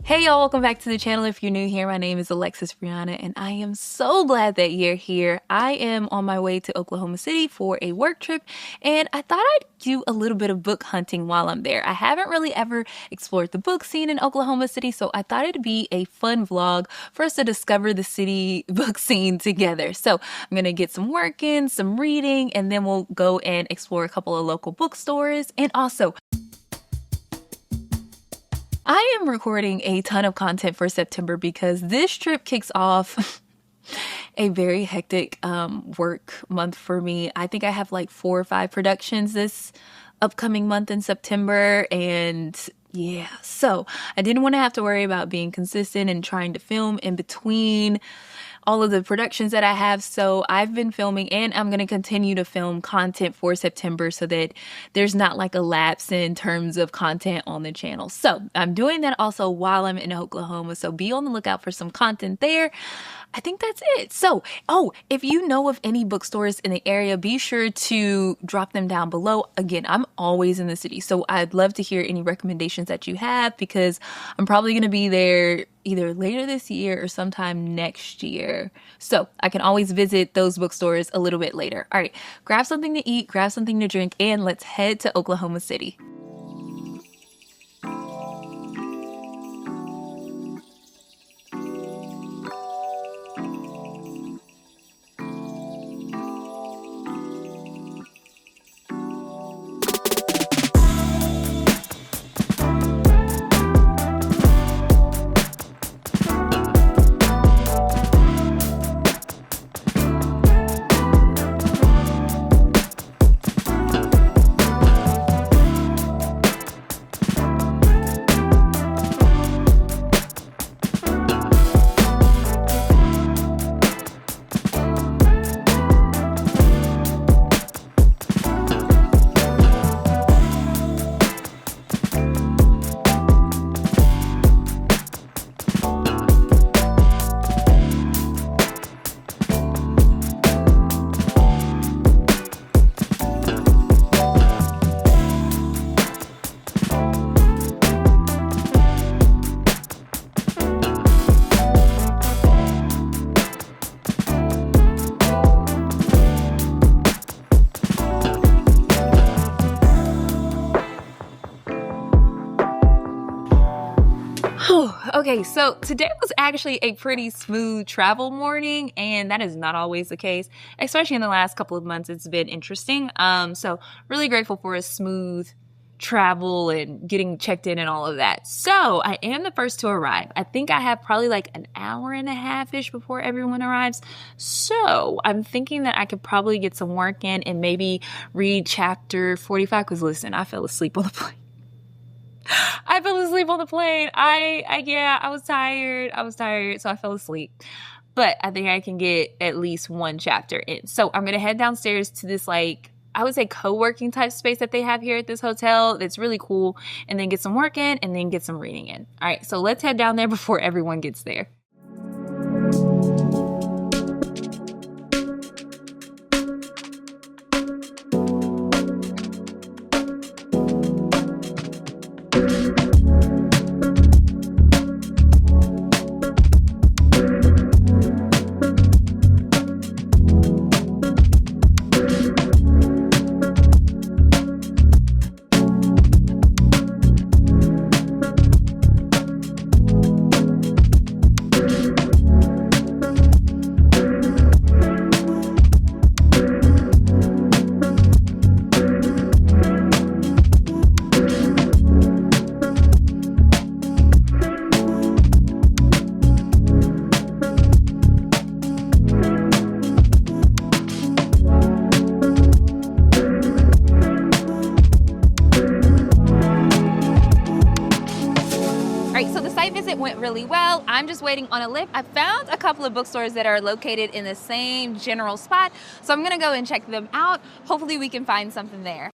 Hey y'all, welcome back to the channel. If you're new here, my name is Alexis, Briana, and I am so glad that you're here. I am on my way to Oklahoma City for a work trip, and I thought I'd do a little bit of book hunting while I'm there. I haven't really ever explored the book scene in Oklahoma City, so I thought it'd be a fun vlog for us to discover the city book scene together. So I'm gonna get some work in, some reading, and then we'll go and explore a couple of local bookstores. And also, I am recording a ton of content for September because this trip kicks off a very hectic work month for me. I think I have like 4 or 5 productions this upcoming month in September, and yeah, so I didn't want to have to worry about being consistent and trying to film in between all of the productions that I have. So I've been filming, and I'm going to continue to film content for September so that there's not like a lapse in terms of content on the channel. So I'm doing that also while I'm in Oklahoma. So be on the lookout for some content there. I think that's it. So, if you know of any bookstores in the area, be sure to drop them down below. Again, I'm always in the city, so I'd love to hear any recommendations that you have because I'm probably going to be there either later this year or sometime next year. So I can always visit those bookstores a little bit later. All right, grab something to eat, grab something to drink, and let's head to Oklahoma City. Okay, so today was actually a pretty smooth travel morning, and that is not always the case, especially in the last couple of months. It's been interesting. So really grateful for a smooth travel and getting checked in and all of that. So I am the first to arrive. I think I have probably like an hour and a half-ish before everyone arrives. So I'm thinking that I could probably get some work in and maybe read chapter 45, because listen, I fell asleep on the plane. I fell asleep on the plane. I was tired, so I fell asleep. But I think I can get at least one chapter in. So I'm going to head downstairs to this, like, I would say co-working type space that they have here at this hotel. That's really cool. And then get some work in and then get some reading in. All right, so let's head down there before everyone gets there. Went really well. I'm just waiting on a lift. I found a couple of bookstores that are located in the same general spot, so I'm gonna go and check them out. Hopefully we can find something there.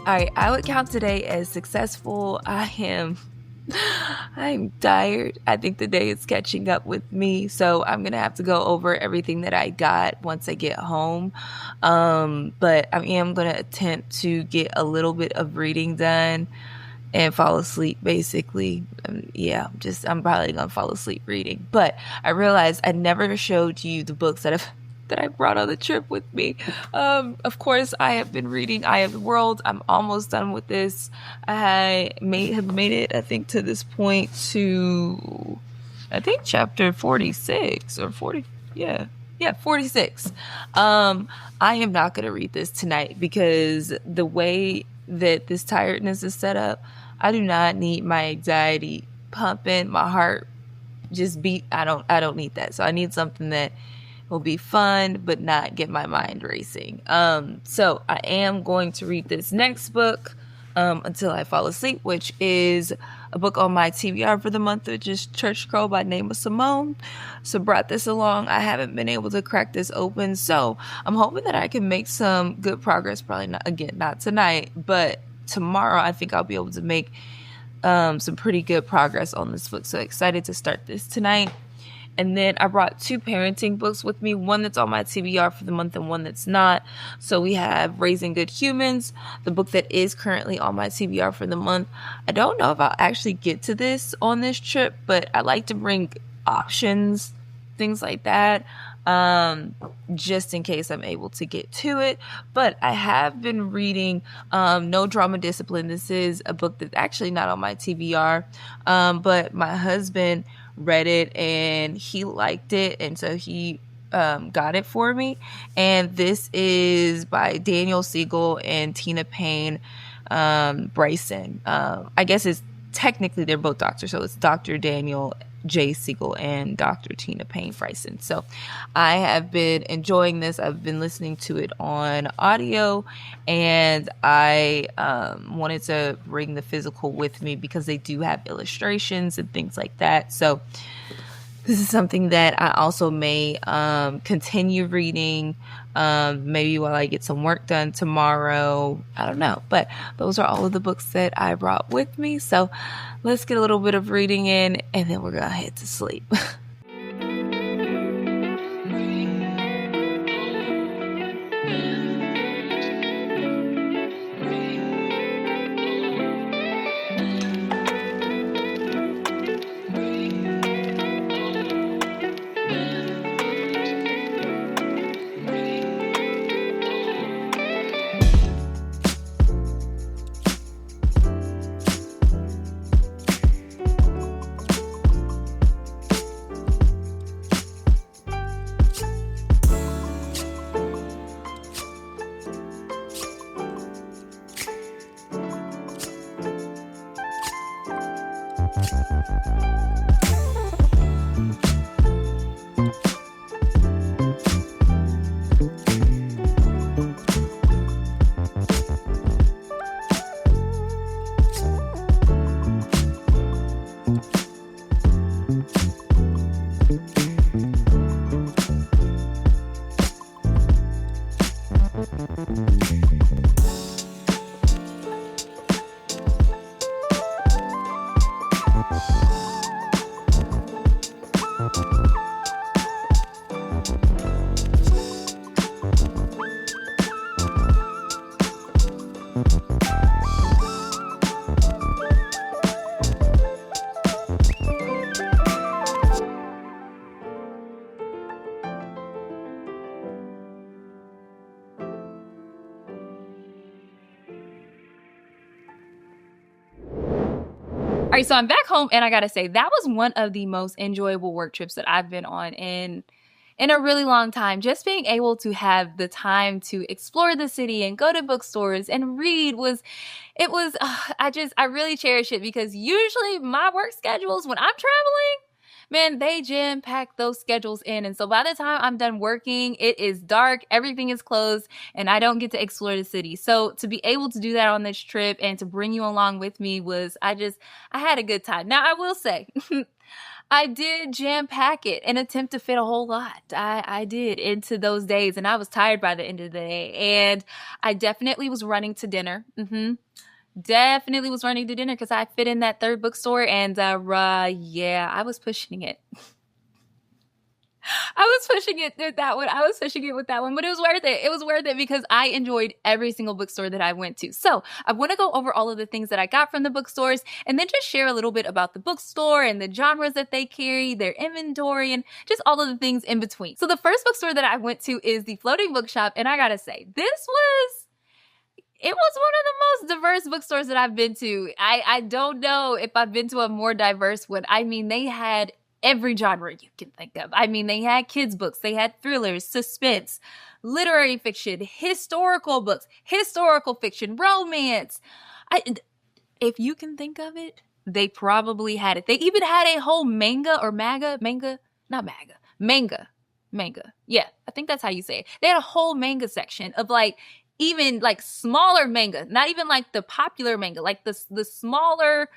All right, I would count today as successful. I'm tired. I think the day is catching up with me, so I'm gonna have to go over everything that I got once I get home. But I am gonna attempt to get a little bit of reading done and fall asleep, basically. I'm probably gonna fall asleep reading. But I realized I never showed you the books that I brought on the trip with me. Of course, I have been reading Eye of the World. I'm almost done with this. I have made it, I think, to this point to, I think, chapter 46 or 40. Yeah, 46. I am not going to read this tonight because the way that this tiredness is set up, I do not need my anxiety pumping, my heart just beat. I don't need that. So I need something that will be fun but not get my mind racing. So I am going to read this next book until I fall asleep, which is a book on my TBR for the month, which is Church Scroll by Name of Simone. So brought this along. I haven't been able to crack this open, so I'm hoping that I can make some good progress. Probably not tonight, but tomorrow I think I'll be able to make some pretty good progress on this book. So excited to start this tonight. And then I brought 2 parenting books with me, one that's on my TBR for the month and one that's not. So we have Raising Good Humans, the book that is currently on my TBR for the month. I don't know if I'll actually get to this on this trip, but I like to bring options, things like that, just in case I'm able to get to it. But I have been reading No Drama Discipline. This is a book that's actually not on my TBR, but my husband read it and he liked it, and so he got it for me. And this is by Daniel Siegel and Tina Payne Bryson. I guess it's technically they're both doctors, so it's Dr. Daniel J. Siegel and Dr. Tina Payne Bryson. So I have been enjoying this. I've been listening to it on audio, and I wanted to bring the physical with me because they do have illustrations and things like that. So this is something that I also may continue reading, maybe while I get some work done tomorrow. I don't know. But those are all of the books that I brought with me. So let's get a little bit of reading in, and then we're going to head to sleep. All right, so I'm back home, and I gotta say that was one of the most enjoyable work trips that I've been on in a really long time. Just being able to have the time to explore the city and go to bookstores and read I really cherish it, because usually my work schedules when I'm traveling, man, they jam pack those schedules in. And so by the time I'm done working, it is dark, everything is closed, and I don't get to explore the city. So to be able to do that on this trip and to bring you along with me I had a good time. Now, I will say, I did jam pack it and attempt to fit a whole lot. I did into those days, and I was tired by the end of the day. And I definitely was running to dinner. Definitely was running to dinner because I fit in that third bookstore, and yeah, I was pushing it. I was pushing it with that one. I was pushing it with that one, but it was worth it. It was worth it because I enjoyed every single bookstore that I went to. So I want to go over all of the things that I got from the bookstores and then just share a little bit about the bookstore and the genres that they carry, their inventory, and just all of the things in between. So the first bookstore that I went to is the Floating Bookshop, and I gotta say, it was one of the most diverse bookstores that I've been to. I don't know if I've been to a more diverse one. I mean, they had every genre you can think of. I mean, they had kids' books, they had thrillers, suspense, literary fiction, historical books, historical fiction, romance. If you can think of it, they probably had it. They even had a whole manga. Yeah, I think that's how you say it. They had a whole manga section of like, even like smaller manga, not even like the popular manga, like the smaller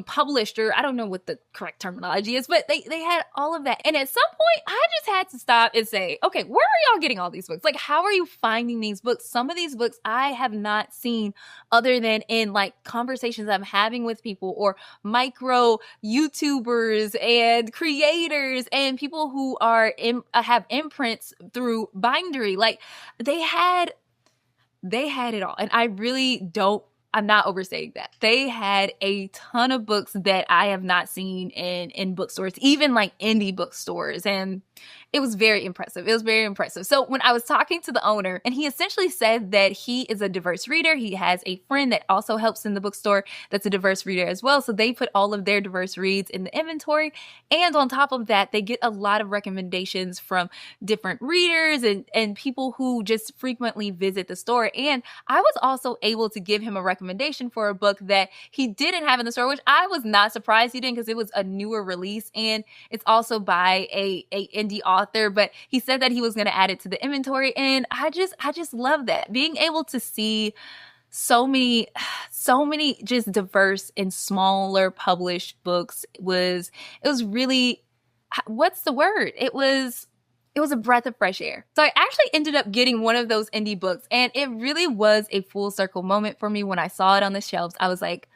published, or I don't know what the correct terminology is, but they had all of that. And at some point I just had to stop and say, okay, where are y'all getting all these books? Like, how are you finding these books? Some of these books I have not seen other than in like conversations I'm having with people or micro YouTubers and creators and people who are have imprints through Bindery. Like they had it all. And I'm not overstating that. They had a ton of books that I have not seen in bookstores, even like indie bookstores. And it was very impressive. It was very impressive. So when I was talking to the owner, and he essentially said that he is a diverse reader. He has a friend that also helps in the bookstore that's a diverse reader as well. So they put all of their diverse reads in the inventory. And on top of that, they get a lot of recommendations from different readers and people who just frequently visit the store. And I was also able to give him a recommendation for a book that he didn't have in the store, which I was not surprised he didn't because it was a newer release. And it's also by a indie author, but he said that he was going to add it to the inventory. And I just love that. Being able to see so many just diverse and smaller published books it was really, what's the word? It was a breath of fresh air. So I actually ended up getting one of those indie books, and it really was a full circle moment for me when I saw it on the shelves. I was like,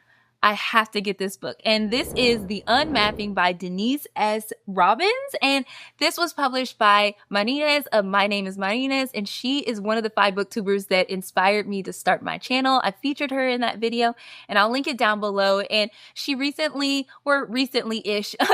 I have to get this book. And this is The Unmapping by Denise S. Robbins. And this was published by Marinez of My Name is Marinez. And she is one of the 5 booktubers that inspired me to start my channel. I featured her in that video and I'll link it down below. And she recently-ish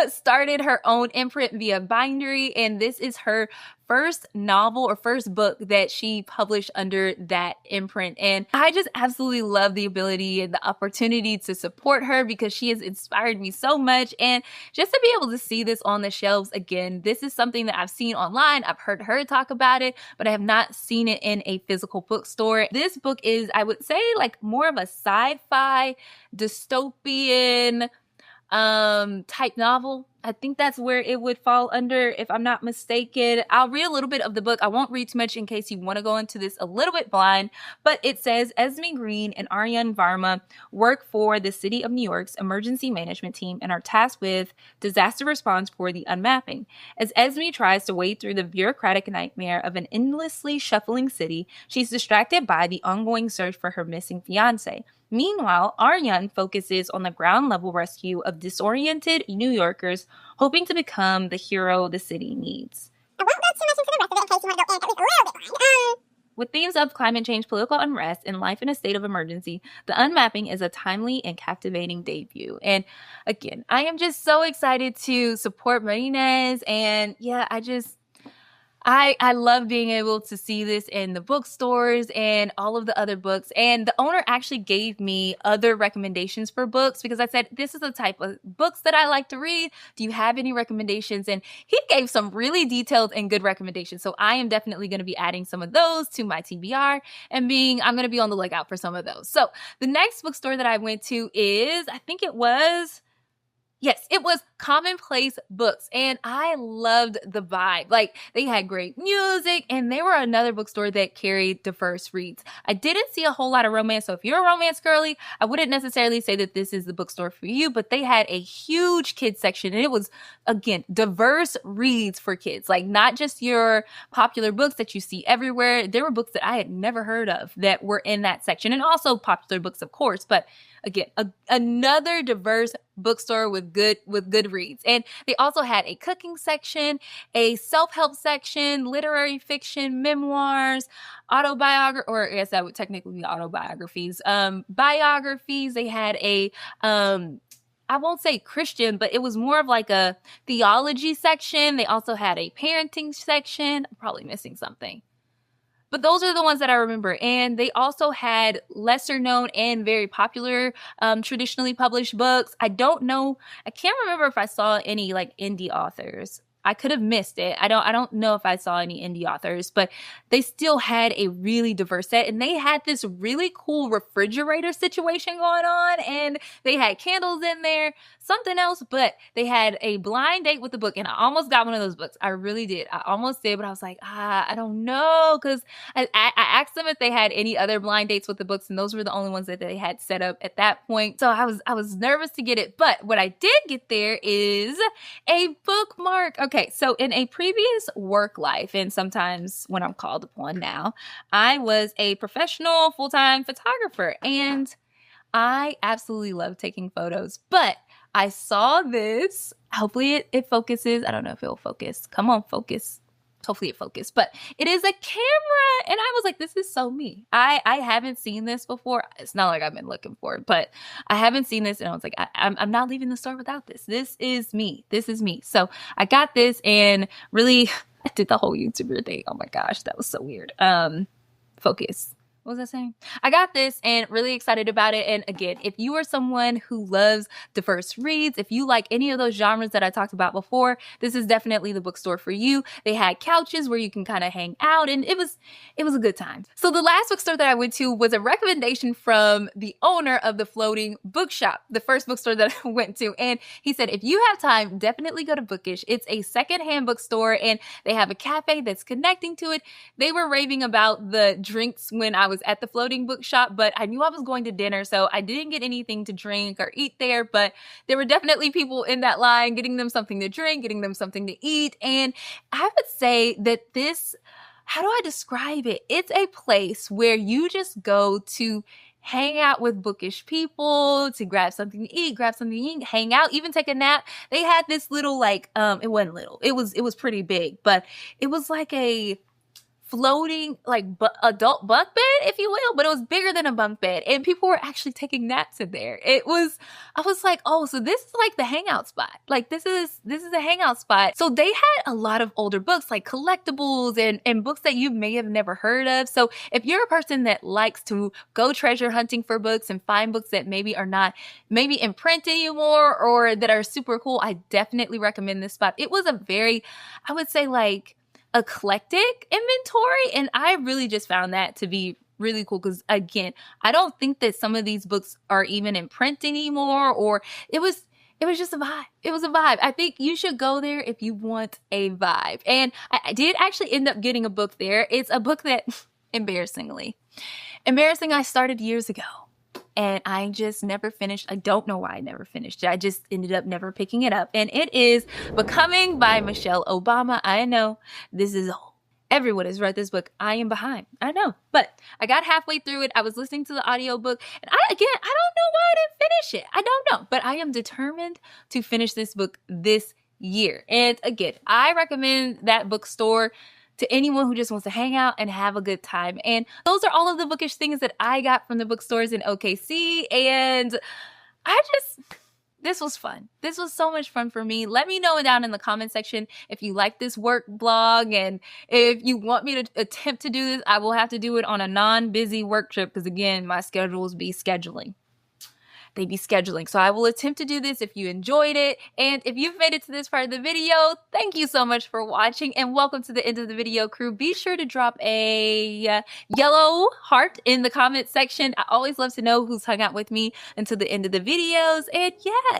started her own imprint via Bindery. And this is her first novel or first book that she published under that imprint. And I just absolutely love the ability and the opportunity to support her because she has inspired me so much. And just to be able to see this on the shelves again, this is something that I've seen online. I've heard her talk about it, but I have not seen it in a physical bookstore. This book is, I would say, like more of a sci-fi dystopian type novel. I think that's where it would fall under, if I'm not mistaken. I'll read a little bit of the book. I won't read too much in case you want to go into this a little bit blind, but it says Esme Green and Aryan Varma work for the City of New York's emergency management team and are tasked with disaster response for the unmapping. As Esme tries to wade through the bureaucratic nightmare of an endlessly shuffling city, she's distracted by the ongoing search for her missing fiancé. Meanwhile, Aryan focuses on the ground level rescue of disoriented New Yorkers, hoping to become the hero the city needs. I won't go too much into the rest of it in case you want to go in at least a little bit blind. With themes of climate change, political unrest, and life in a state of emergency, The Unmapping is a timely and captivating debut. And again, I am just so excited to support Marinez. And yeah, I love being able to see this in the bookstores and all of the other books. And the owner actually gave me other recommendations for books because I said, this is the type of books that I like to read. Do you have any recommendations? And he gave some really detailed and good recommendations. So I am definitely going to be adding some of those to my TBR and I'm going to be on the lookout for some of those. So the next bookstore that I went to is, I think it was Yes, it was Commonplace Books, and I loved the vibe. Like, they had great music, and they were another bookstore that carried diverse reads. I didn't see a whole lot of romance, so if you're a romance girly, I wouldn't necessarily say that this is the bookstore for you, but they had a huge kids section, and it was, again, diverse reads for kids. Like, not just your popular books that you see everywhere. There were books that I had never heard of that were in that section, and also popular books, of course, but again, another diverse bookstore with good reads. And they also had a cooking section, a self-help section, literary fiction, memoirs, autobiography, or I guess that would technically be autobiographies, biographies. They had a I won't say Christian, but it was more of like a theology section. They also had a parenting section. I'm probably missing something. But those are the ones that I remember. And they also had lesser known and very popular traditionally published books. I don't know. I can't remember if I saw any like indie authors. I could have missed it. I don't know if I saw any indie authors, but they still had a really diverse set, and they had this really cool refrigerator situation going on, and they had candles in there, something else, but they had a blind date with the book, and I almost got one of those books. I really did. I almost did, but I was like, I don't know, because I asked them if they had any other blind dates with the books, and those were the only ones that they had set up at that point. So I was nervous to get it, but what I did get there is a bookmark. Okay, so in a previous work life, and sometimes when I'm called upon now, I was a professional full-time photographer, and I absolutely love taking photos, but I saw this. Hopefully it focuses. I don't know if it'll focus. Come on, focus. Hopefully it focused, but it is a camera. And I was like, this is so me. I haven't seen this before. It's not like I've been looking for it, but I haven't seen this. And I was like, I'm not leaving the store without this. This is me. This is me. So I got this and really I did the whole YouTuber thing. Oh my gosh, that was so weird. Focus. What was I saying? I got this and really excited about it. And again, if you are someone who loves diverse reads, if you like any of those genres that I talked about before, this is definitely the bookstore for you. They had couches where you can kind of hang out, and it was a good time. So the last bookstore that I went to was a recommendation from the owner of the Floating Bookshop, the first bookstore that I went to. And he said, if you have time, definitely go to Bookish. It's a secondhand bookstore, and they have a cafe that's connecting to it. They were raving about the drinks when I was at the Floating Bookshop, but I knew I was going to dinner, so I didn't get anything to drink or eat there, but there were definitely people in that line getting them something to drink, getting them something to eat. And I would say that this, how do I describe it? It's a place where you just go to hang out with bookish people, to grab something to eat, hang out, even take a nap. They had this little, like, it wasn't little, it was pretty big, but it was like a floating like adult bunk bed, if you will, but it was bigger than a bunk bed, and people were actually taking naps in there. I was like, oh, so this is like the hangout spot. Like this is a hangout spot. So they had a lot of older books, like collectibles and books that you may have never heard of. So if you're a person that likes to go treasure hunting for books and find books that maybe are not maybe in print anymore or that are super cool, I definitely recommend this spot. It was a very, I would say, like eclectic inventory, and I really just found that to be really cool because, again, I don't think that some of these books are even in print anymore, or it was just a vibe. It was a vibe. I think you should go there if you want a vibe. And I did actually end up getting a book there. It's a book that embarrassing, I started years ago. And I just never finished. I don't know why I never finished it. I just ended up never picking it up. And it is Becoming by Michelle Obama. I know this is everyone has read this book. I am behind. I know. But I got halfway through it. I was listening to the audiobook. And I don't know why I didn't finish it. I don't know. But I am determined to finish this book this year. And again, I recommend that bookstore to anyone who just wants to hang out and have a good time. And those are all of the bookish things that I got from the bookstores in OKC. And this was fun. This was so much fun for me. Let me know down in the comment section if you like this work blog, and if you want me to attempt to do this. I will have to do it on a non-busy work trip because, again, my schedules be scheduling. They be scheduling. So I will attempt to do this if you enjoyed it. And if you've made it to this part of the video, thank you so much for watching and welcome to the end of the video, crew. Be sure to drop a yellow heart in the comment section. I always love to know who's hung out with me until the end of the videos. And yeah,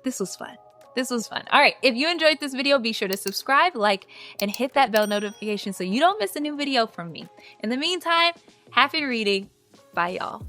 This was fun. This was fun. All right, if you enjoyed this video, be sure to subscribe, like, and hit that bell notification so you don't miss a new video from me. In the meantime, happy reading. Bye, y'all.